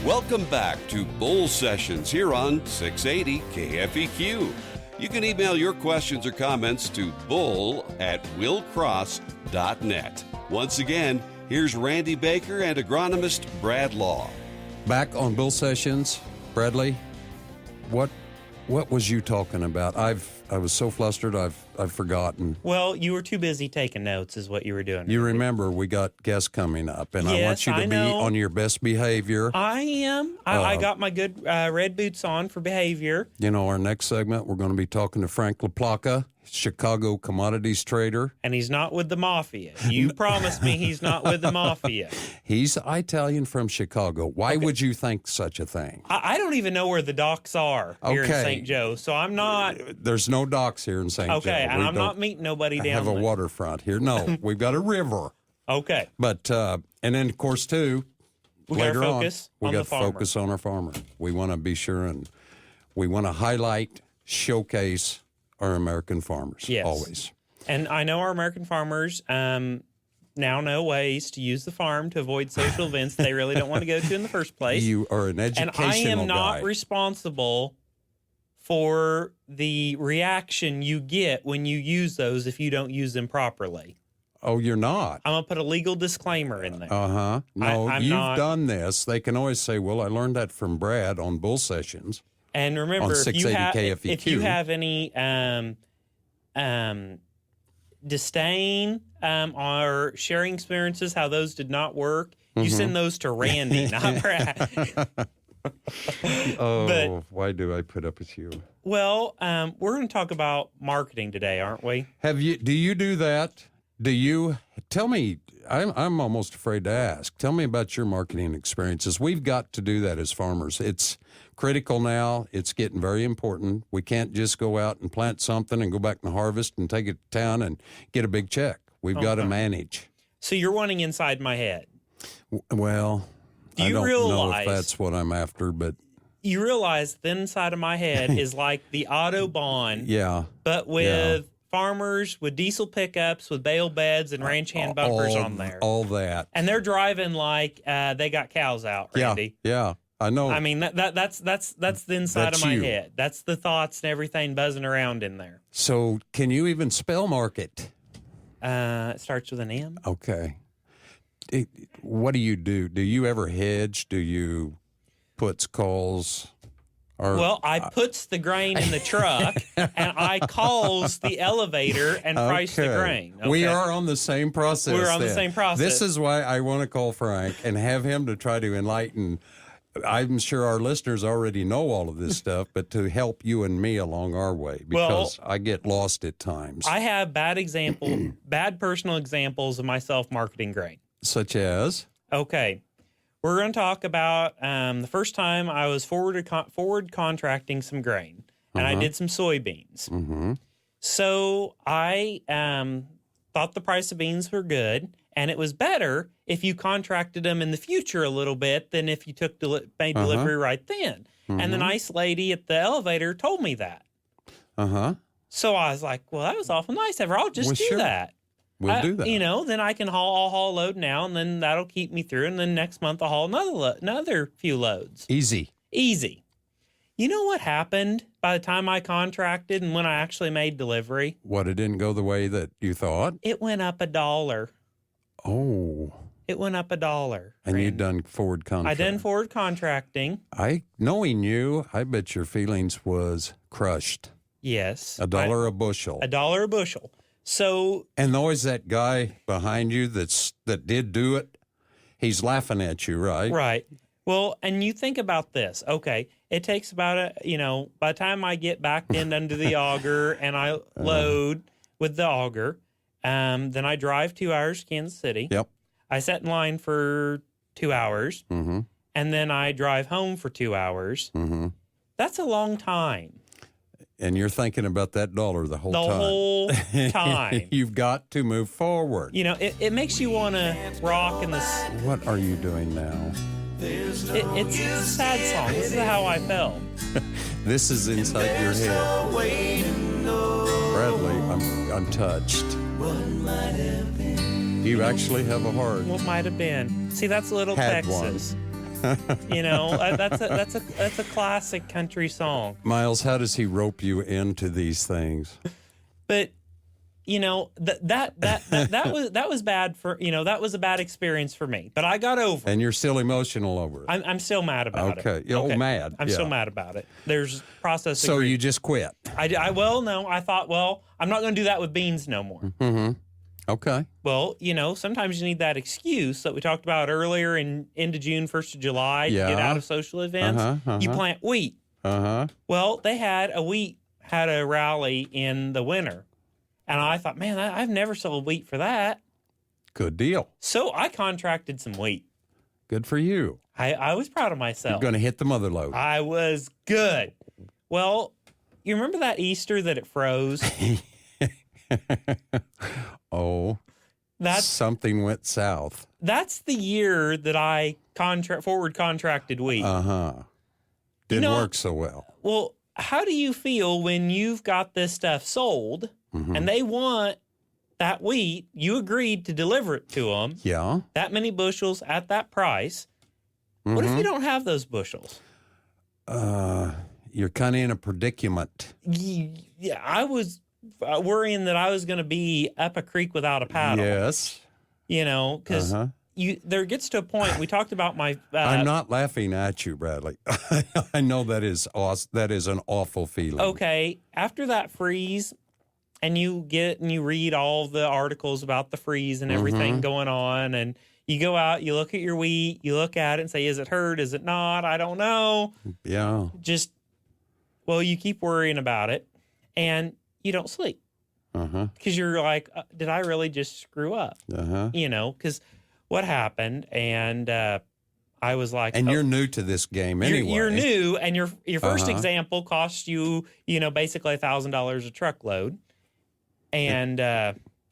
Welcome back to Bull Sessions here on 680 KFEQ. You can email your questions or comments to bull@willcross.net. Once again, here's Randy Baker and agronomist Brad Law. Back on Bull Sessions, Bradley, what was you talking about? I was so flustered, I've forgotten. Well, you were too busy taking notes is what you were doing. You remember we got guests coming up, and Yes, I want you to I be know. on your best behavior. I am. I got my good red boots on for behavior. You know, our next segment, we're going to be talking to Frank LaPlaca, Chicago commodities trader. And he's not with the mafia. You promised me he's not with the mafia. He's Italian from Chicago. Why would you think such a thing? I don't even know where the docks are here in St. Joe, so I'm not. There's no docks here in St. Joe. Okay, and I'm not meeting nobody down have a there. waterfront here. No, we've got a river. Okay. But, and then, of course, too, We later gotta focus on, we on got the to farmer. focus on our farmer. We want to be sure and we want to highlight, showcase our American farmers. Yes. Always. And I know our American farmers now know ways to use the farm to avoid social events they really don't want to go to in the first place. You are an And educational I am not guy. responsible for the reaction you get when you use those if you don't use them properly. Oh, you're not? I'm going to put a legal disclaimer in there. Uh-huh. No, I'm you've not. done this. They can always say, well, I learned that from Brad on Bull Sessions. And remember, on if you, 680 if you have any disdain or sharing experiences, how those did not work, you send those to Randy, not Brad. Oh, why do I put up with you? Well, we're going to talk about marketing today, aren't we? Do you do that? Do you tell me? I'm almost afraid to ask. Tell me about your marketing experiences. We've got to do that as farmers. It's critical now. It's getting very important. We can't just go out and plant something and go back and harvest and take it to town and get a big check. We've got to manage. So you're wanting inside my head. Well, Do I you don't know realize- if that's what I'm after, but You realize the inside of my head is like the Autobahn, yeah. but with farmers with diesel pickups with bale beds and ranch hand bumpers on there. All that. And they're driving like they got cows out, Randy. Yeah. I know. I mean, that's the inside That's of my you. head. That's the thoughts and everything buzzing around in there. So can you even spell market? It starts with an M. Okay. What do? Do you ever hedge? Do you put calls? Or, Well, I puts the grain in the truck and I calls the elevator and price the grain. Okay. We are on the same process. We're on the then. same process. This is why I want to call Frank and have him to try to enlighten. I'm sure our listeners already know all of this stuff, but to help you and me along our way, because I get lost at times. I have bad personal examples of myself marketing grain. Such as? Okay. We're going to talk about the first time I was forward contracting some grain, and I did some soybeans. Mm-hmm. So I thought the price of beans were good, and it was better if you contracted them in the future a little bit than if you made delivery right then. And the nice lady at the elevator told me that. Uh-huh. So I was like, well, that was awful nice of her. I'll just do that. We'll do that. You know, then I can I'll haul a load now, and then that'll keep me through. And then next month I'll haul another few loads. Easy. You know what happened by the time I contracted and when I actually made delivery? What, it didn't go the way that you thought? It went up $1. Oh. It went up $1. And you'd done forward contract. I done forward contracting. Knowing you, I bet your feelings was crushed. Yes. $1 a bushel. $1 a bushel. So. And always that guy behind you that did do it, he's laughing at you, right? Right. Well, and you think about this. Okay, it takes about by the time I get backed in under the auger and I load with the auger, then I drive 2 hours to Kansas City. Yep. I sit in line for 2 hours, and then I drive home for 2 hours. Mm-hmm. That's a long time. And you're thinking about that dollar the whole time. The whole time. You've got to move forward. You know, it makes you want to rock in this. What are you doing now? It's a sad song. This is how I felt. This is inside your head. Bradley, I'm touched. You actually have a heart. What might have been. See, that's little Had Texas. You know, that's a classic country song. Miles, how does he rope you into these things? But you know, that was bad for, you know, that was a bad experience for me. But I got over it. And you're still emotional over it. I'm still mad about it. Okay. Oh, mad. I'm still mad about it. There's process. So you just quit? Well, no. I thought, well, I'm not going to do that with beans no more. Mm-hmm. Okay. Well, you know, sometimes you need that excuse that we talked about earlier in into June, 1st of July to get out of social events. You plant wheat. Well, they had a rally in the winter. And I thought, man, I've never sold wheat for that. Good deal. So I contracted some wheat. Good for you. I was proud of myself. You're going to hit the mother lode. I was good. Well, you remember that Easter that it froze? Something went south. That's the year that I forward contracted wheat. Didn't work so well. Well, how do you feel when you've got this stuff sold and they want that wheat? You agreed to deliver it to them. Yeah. That many bushels at that price. What if you don't have those bushels? You're kind of in a predicament. Yeah, I was worrying that I was going to be up a creek without a paddle. Yes. You know, because there gets to a point. We talked about my. I'm not laughing at you, Bradley. I know that is that is an awful feeling. Okay, after that freeze, and you read all the articles about the freeze and everything going on, and you go out, you look at your wheat, you look at it and say, is it hurt? Is it not? I don't know. Yeah. You keep worrying about it, and you don't sleep. Because you're like, did I really just screw up? You know, because what happened, and I was like, and you're new to this game anyway. You're new, and your first example cost you, basically $1,000 a truckload, and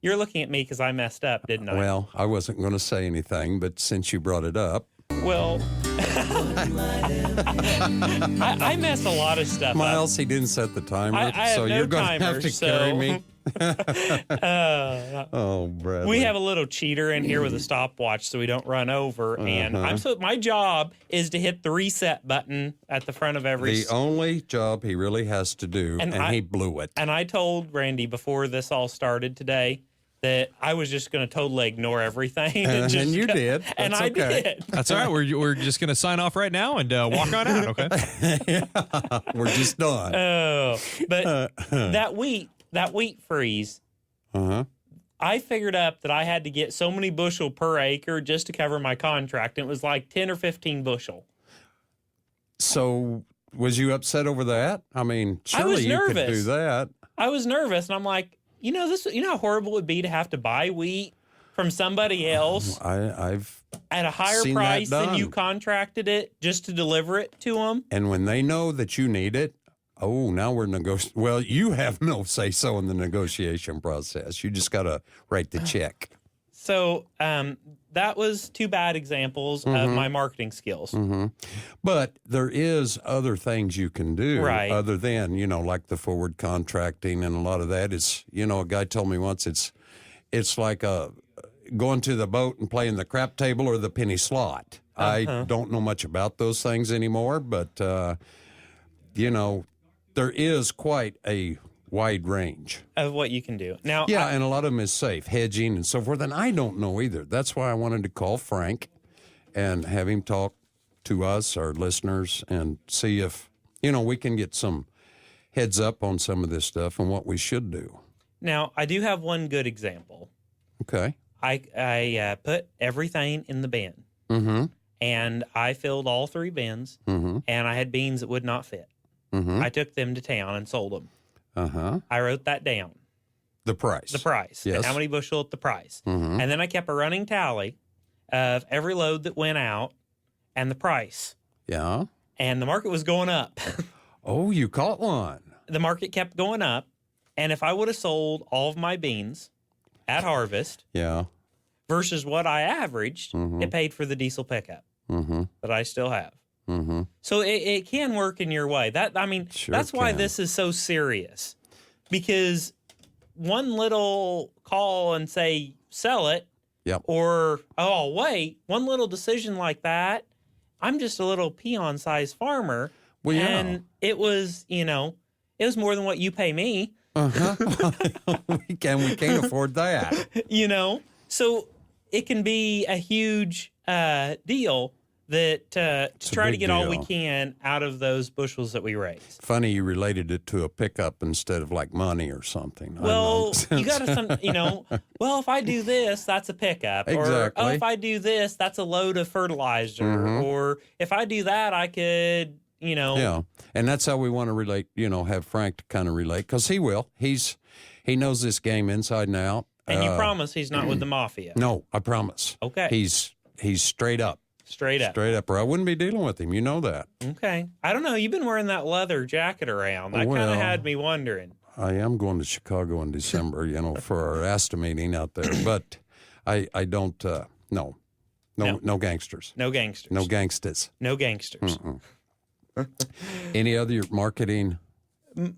you're looking at me because I messed up, didn't I? Well, I wasn't going to say anything, but since you brought it up, well, I mess a lot of stuff Miles, up. He didn't set the timer, so you're going to have to carry me. Bradley. We have a little cheater in here with a stopwatch so we don't run over. And my job is to hit the reset button at the front of every. The only job he really has to do, and he blew it. And I told Randy before this all started today that I was just going to totally ignore everything. And you did. And I did. That's all right. We're just going to sign off right now and walk on out, okay? We're just done. But that wheat freeze, I figured up that I had to get so many bushel per acre just to cover my contract. And it was like 10 or 15 bushel. So was you upset over that? I mean, surely you could do that. I was nervous, and I'm like, you know how horrible it would be to have to buy wheat from somebody else I've at a higher price than you contracted it just to deliver it to them. And when they know that you need it, now we're negotiating. Well, you have no say-so in the negotiation process. You just got to write the check. So that was two bad examples of my marketing skills. But there is other things you can do other than, like the forward contracting, and a lot of that is, a guy told me once it's like going to the boat and playing the crap table or the penny slot. I don't know much about those things anymore, but, there is quite a wide range of what you can do now. Yeah, and a lot of them is safe, hedging and so forth. And I don't know either. That's why I wanted to call Frank and have him talk to us, our listeners, and see if, we can get some heads up on some of this stuff and what we should do. Now, I do have one good example. Okay. I put everything in the bin. And I filled all 3 bins, and I had beans that would not fit. I took them to town and sold them. I wrote that down. The price. Yes. How many bushel at the price. And then I kept a running tally of every load that went out and the price. Yeah. And the market was going up. Oh, you caught one. The market kept going up. And if I would have sold all of my beans at harvest versus what I averaged, it paid for the diesel pickup that I still have. So it can work in your way. That's why this is so serious, because one little call and say sell it, or one little decision like that I'm just a little peon-sized farmer. Well, yeah. And it was, it was more than what you pay me. we can't afford that. So it can be a huge deal that to try to get all we can out of those bushels that we raise. Funny you related it to a pickup instead of like money or something. Well, you got to, well, if I do this, that's a pickup. Exactly. Or, if I do this, that's a load of fertilizer. Mm-hmm. Or if I do that, I could, Yeah, and that's how we want to relate, have Frank to kind of relate, because he will. He knows this game inside and out. And you promise he's not with the mafia. No, I promise. Okay. He's straight up. Straight up. Straight up, or I wouldn't be dealing with him. You know that. Okay. I don't know. You've been wearing that leather jacket around. That kind of had me wondering. I am going to Chicago in December, for our ASTA meeting out there. But I don't, no gangsters. No gangsters. No gangsters. No gangsters. Any other marketing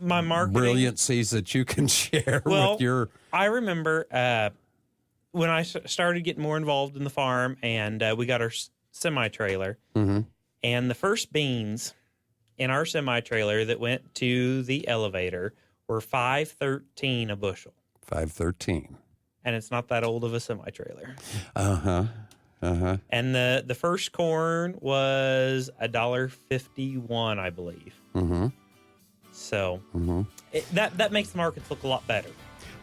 My marketing brilliancies that you can share with your... I remember when I started getting more involved in the farm, and we got our semi-trailer, and the first beans in our semi-trailer that went to the elevator were $5.13 a bushel. $5.13. And it's not that old of a semi-trailer. And the first corn was $1.51, I believe. So that makes the markets look a lot better.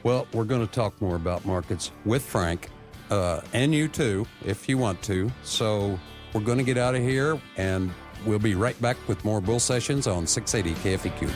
Well, we're going to talk more about markets with Frank, and you too, if you want to. So we're going to get out of here, and we'll be right back with more Bull Sessions on 680 KFEQ.